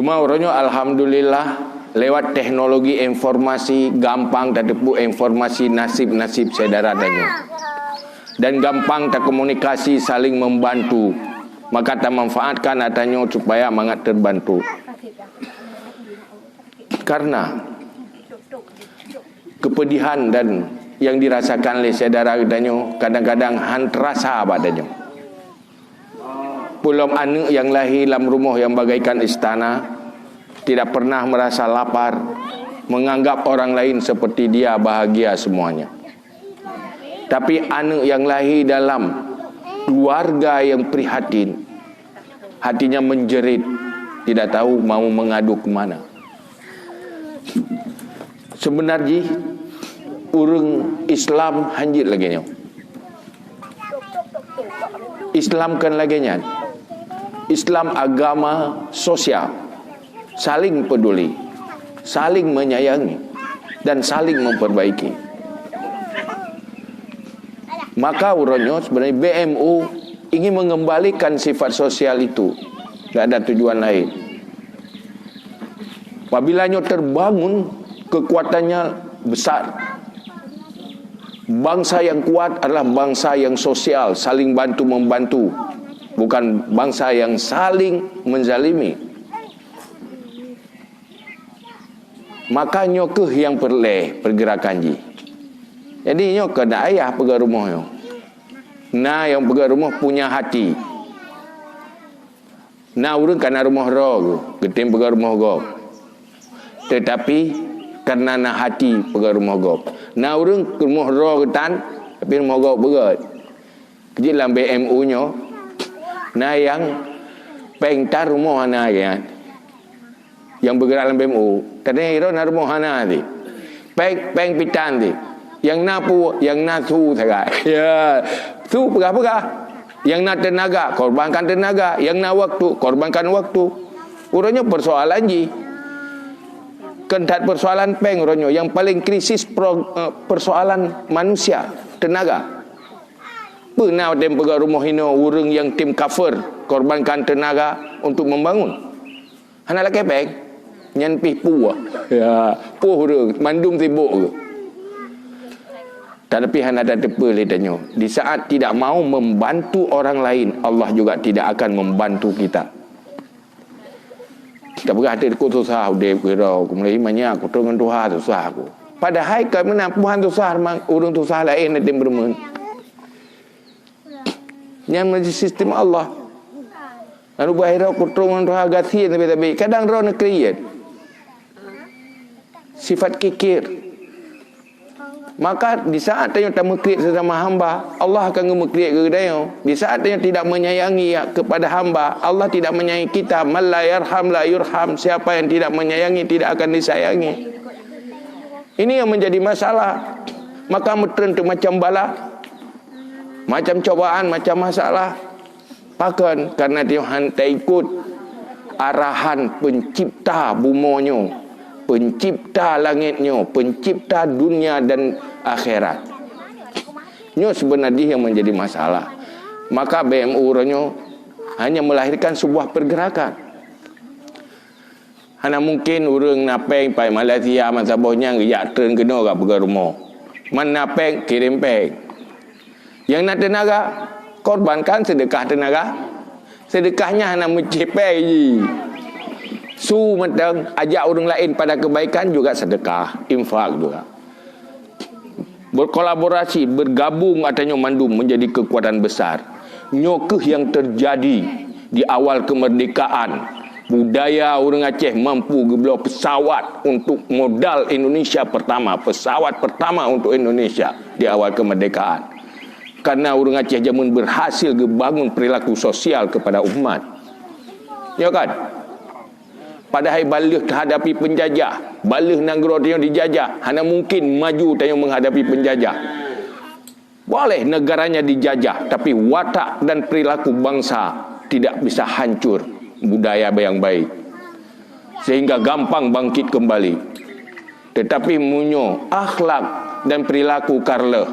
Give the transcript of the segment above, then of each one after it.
Cuma orangnya alhamdulillah lewat teknologi informasi gampang tak tepu informasi nasib-nasib saudara danyo. Dan gampang tak komunikasi saling membantu. Maka tak manfaatkan adanya supaya mangat terbantu. Karena kepedihan dan yang dirasakan oleh saudara danyo kadang-kadang han terasa badannya. Belum anak yang lahir dalam rumah yang bagaikan istana, tidak pernah merasa lapar, menganggap orang lain seperti dia bahagia semuanya. Tapi anak yang lahir dalam keluarga yang prihatin, hatinya menjerit, tidak tahu mau mengadu kemana. Sebenarnya orang Islam hanjit lagi nya. Islam kan lagi nya. Islam agama sosial, saling peduli, saling menyayangi dan saling memperbaiki. Maka urutnya sebenarnya BMU ingin mengembalikan sifat sosial itu. Tidak ada tujuan lain. Apabila terbangun, kekuatannya besar. Bangsa yang kuat adalah bangsa yang sosial, saling bantu-membantu. Bukan bangsa yang saling menzalimi. Maka nyokeh yang perleh pergerakan ji. Jadi nyokeh nak ayah pergi rumah nyo. Nah yang pergi rumah punya hati. Nah urang kana rumah roh, getem pergi rumah go. Tetapi karena nak hati pergi rumah go. Nah urang ke rumah roh ketan, tapi rumah go berat. Kerja dalam BMU nyo. Nah yang pengtar rumah ana ya. Yang bergerak dalam BMU, tadi hero na rumah ana ti. Peng pitan ti. Yang napu, yang nasu sagai. Ya, su pegah-pegah. Yang nak tenaga, korbankan tenaga. Yang nak waktu, korbankan waktu. Urangnya persoalan ji. Kentat persoalan peng urangnya. Yang paling krisis persoalan manusia, tenaga. Pernah dem pergi rumah hino urang yang tim cover korbankan tenaga untuk membangun. Hana laki peng nyan pih pu. Ya, pu urang mandum sibuk ke. Tapi hana ada depa ledanyo. Di saat tidak mau membantu orang lain, Allah juga tidak akan membantu kita. Tak berah aku susah udep kira aku mulai banyak aku dengan Tuhan susah aku. Padahal kami nampuhan susah urang susah lain dem bermen. Yang menjadi sistem Allah. Lalu bahira kutungan roh agasi lebih-lebih. Kadang roh nak create sifat kikir. Maka di saat tanya tak mengkriat sesama hamba, Allah akan mengkriat ke dia. Di saat tanya tidak menyayangi kepada hamba, Allah tidak menyayangi kita. Man la yarham la yurham. Siapa yang tidak menyayangi tidak akan disayangi. Ini yang menjadi masalah. Maka metren tu macam bala, macam cobaan, macam masalah. Pakan karena dia hantar ikut arahan pencipta bumonyo, pencipta langitnya, pencipta dunia dan akhirat. Ini sebenarnya yang menjadi masalah. Maka BMU orangnya hanya melahirkan sebuah pergerakan. Hanya mungkin orang napeng pai Malaysia masa bohnya ngiyak tren kena kat pergi rumah. Man napeng kirim peng. Yang nak tenaga, korbankan sedekah tenaga. Sedekahnya hanya mencepek je. Su mentang ajak orang lain pada kebaikan juga sedekah, infak juga. Berkolaborasi, bergabung adanya mandum menjadi kekuatan besar. Nyokeh yang terjadi di awal kemerdekaan. Budaya orang Aceh mampu geblau pesawat untuk modal Indonesia pertama. Pesawat pertama untuk Indonesia di awal kemerdekaan. Karena orang Aceh zaman berhasil membangun perilaku sosial kepada umat. Ya kan? Padahal balih terhadapi penjajah, balih negara yang dijajah, hanya mungkin maju tanya menghadapi penjajah. Boleh negaranya dijajah, tapi watak dan perilaku bangsa tidak bisa hancur budaya yang baik. Sehingga gampang bangkit kembali. Tetapi munyo akhlak dan perilaku karleh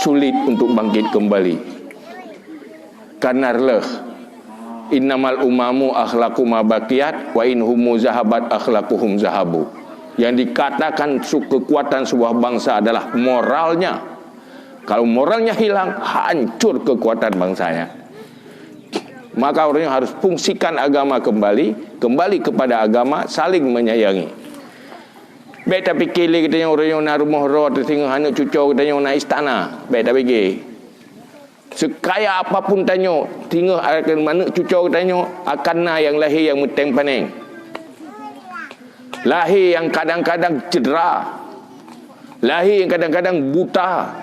sulit untuk bangkit kembali. Karena leh innamal umamu akhlaqu ma baqiyat wa in humu zahabat akhlaquhum zahabu. Yang dikatakan kekuatan sebuah bangsa adalah moralnya. Kalau moralnya hilang, hancur kekuatan bangsanya. Maka orangnya harus fungsikan agama kembali kepada agama, saling menyayangi. Baik tak fikir lagi katanya orang yang nak rumah roh tengok anak cucu katanya nak istana. Baik tak fikir. Sekaya apapun tanya, tinggal akan mana cucu tanya akan na yang lahir yang meteng paneng. Lahir yang kadang-kadang cedera. Lahir yang kadang-kadang buta.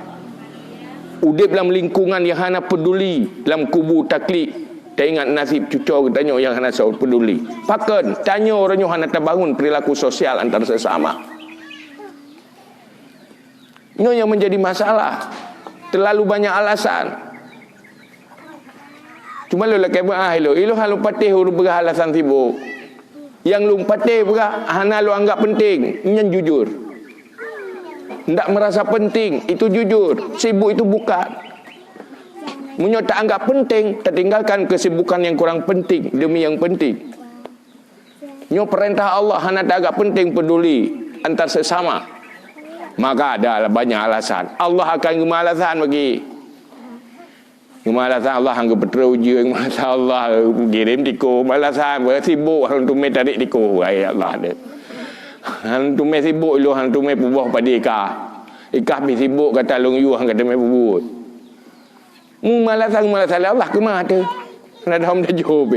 Udip dalam lingkungan yang hana peduli, dalam kubu taklid. Tak ingat nasib cucu tanya yang hana peduli. Pakan tanya orang yang hana terbangun perilaku sosial antara sesama. Ini yang menjadi masalah. Terlalu banyak alasan. Cuma lu lagi ilo halu patih huru berah alasan sibuk. Yang lu patih berah hana lu anggap penting, yang jujur. Tidak merasa penting, itu jujur. Sibuk itu bukan. Munyo tak anggap penting, tertinggalkan kesibukan yang kurang penting demi yang penting. Nyo perintah Allah hana tak anggap penting, peduli antar sesama. Maka ada banyak alasan. Allah akan gemalasan bagi. Gemalasan Allah anggap teruji, gemalasan Allah kirim tiko, gemalasan sibuk hantu me tarik tiko. Ay Allah dia. Hantu me sibuk lu hantu me pubuh pada ikah bi sibuk kata long yu hang kata me pubut. Malasan Allah ke mana tu? Nak dah jawab.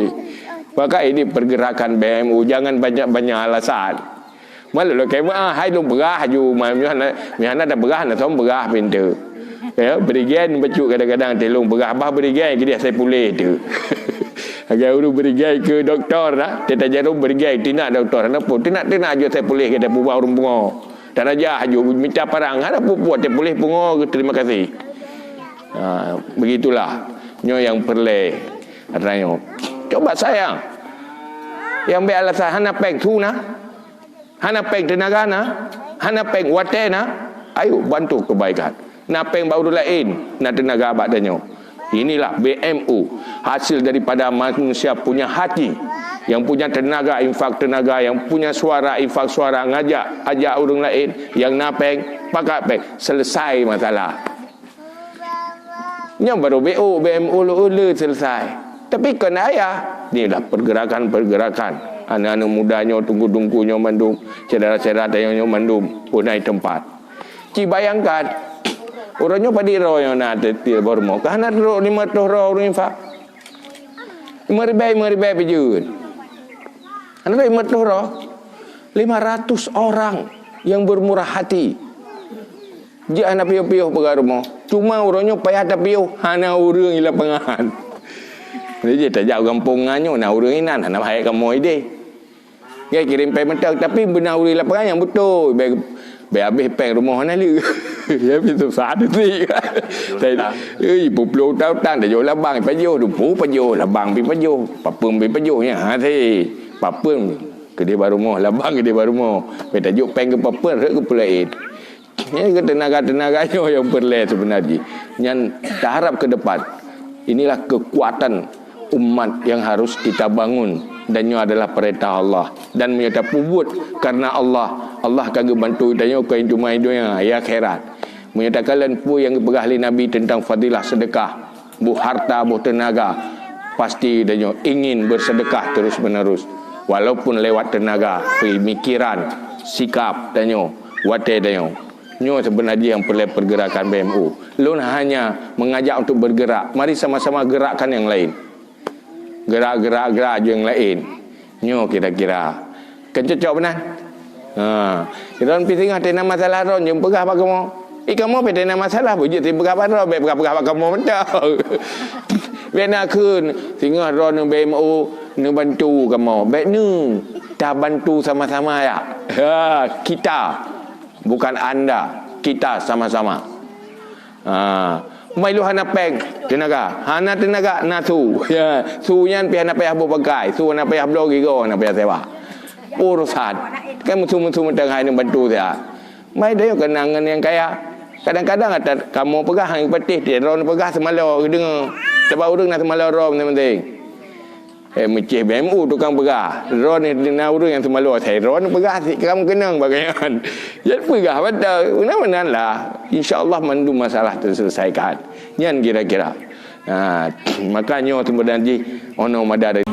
Maka ini pergerakan BMU, jangan banyak-banyak alasan. Malu kayak hai lu berah ju miana dah berah nak som berah pintu. Ya, berigen baju kadang-kadang telung berah bah berigen ke dia saya pulih tu. Agak uru berigen ke doktor dah, dia tak jarum berigen tina doktor nak pun tina aja saya pulih ke dia buah urung bunga. Dan aja aju minta parang ada buat dia pulih bunga, terima kasih. Begitulah nyo yang perle katanya. Coba sayang yang be alasan hana peng tu na, hana peng tenaga na, hana peng wate na, ayo bantu kebaikan. Na peng baru lain na tenaga badannya. Inilah BMU, hasil daripada manusia punya hati, yang punya tenaga infak tenaga, yang punya suara infak suara, ajak orang lain, yang napeng pakai peng, selesai masalah. Yang baru BMU ulu selesai. Tapi kena ayah, inilah pergerakan-pergerakan. Anak-anak mudanya tunggu-tunggunya mandum, saudara-saudara tayangnya mandum, punai tempat. Bayangkan, orangnya pada roh yang nak tetil bermo. Kerana roh 500 roh orang infak. 5,000 pejun. Kerana 500 roh, 500 orang yang bermurah hati. Dia anak piuh-piuh pegarumo. Cuma orangnya payah tak piuh, hana urang ila pengahan. Dia tak jauh kampungannya, nak urang inan, hana bahaya kamu ide. Dia kirim pay mentak, tapi benar urang ila pengahan yang betul. Habis peng rumah mana lu. Ya itu satu sih. Saya puplu tahu tan dah jual labang pajo, dupu pajo, labang pi pajo, papum pi pajo nya. Ha si, papum ke dia baru mau, labang ke dia baru mau. Beta juk peng ke papum ke pulain. Ini tenaga-tenaganya yang perlu sebenarnya. Yang kita harap ke depan. Inilah kekuatan umat yang harus kita bangun. Dan ini adalah perintah Allah. Dan menyata pubut karena Allah. Allah akan bantu dan kau yang cuma hidupnya ya akhirat. Menyatakan pu yang berahli Nabi tentang fadilah sedekah. Bu harta, bu tenaga. Pasti dan ingin bersedekah terus menerus. Walaupun lewat tenaga, pemikiran, sikap dan wate dan nyo sebenarnya yang perlu pergerakan BMU. Lun hanya mengajak untuk bergerak. Mari sama-sama gerakkan yang lain. Gerak yang lain. Nyo kira-kira. Kencocok benar. Kita pergi tengah masalah ron yang pegah apa kamu? Kamu pada masalah bujut ti pegah apa ron, pegah apa kamu betul. Bena kun tengah ron BMU nu bantu kamu. Baik nu tak bantu sama-sama ya. Kita bukan anda, kita sama-sama. Mai lu hana peng tenaga, hana tenaga nasu. Ya, suyan pi hana payah berbagai, su hana payah blog gigo, hana payah sewa. Urusan. Kan musuh-musuh tengah ini bantu dia. Mai dia kenangan yang kaya. Kadang-kadang ada kamu pegang yang petih dia, ron pegang semalo dengar. Sebab urang nak semalo rom penting. Mecih BMU tukang berah. Ron ni naurung yang semalu saya. Ron berah kamu kenang bagaimana. Jadi berah pada mana-mana lah. InsyaAllah mandu masalah terselesaikan. Yang kira-kira. Makanya tu berjanji ono madar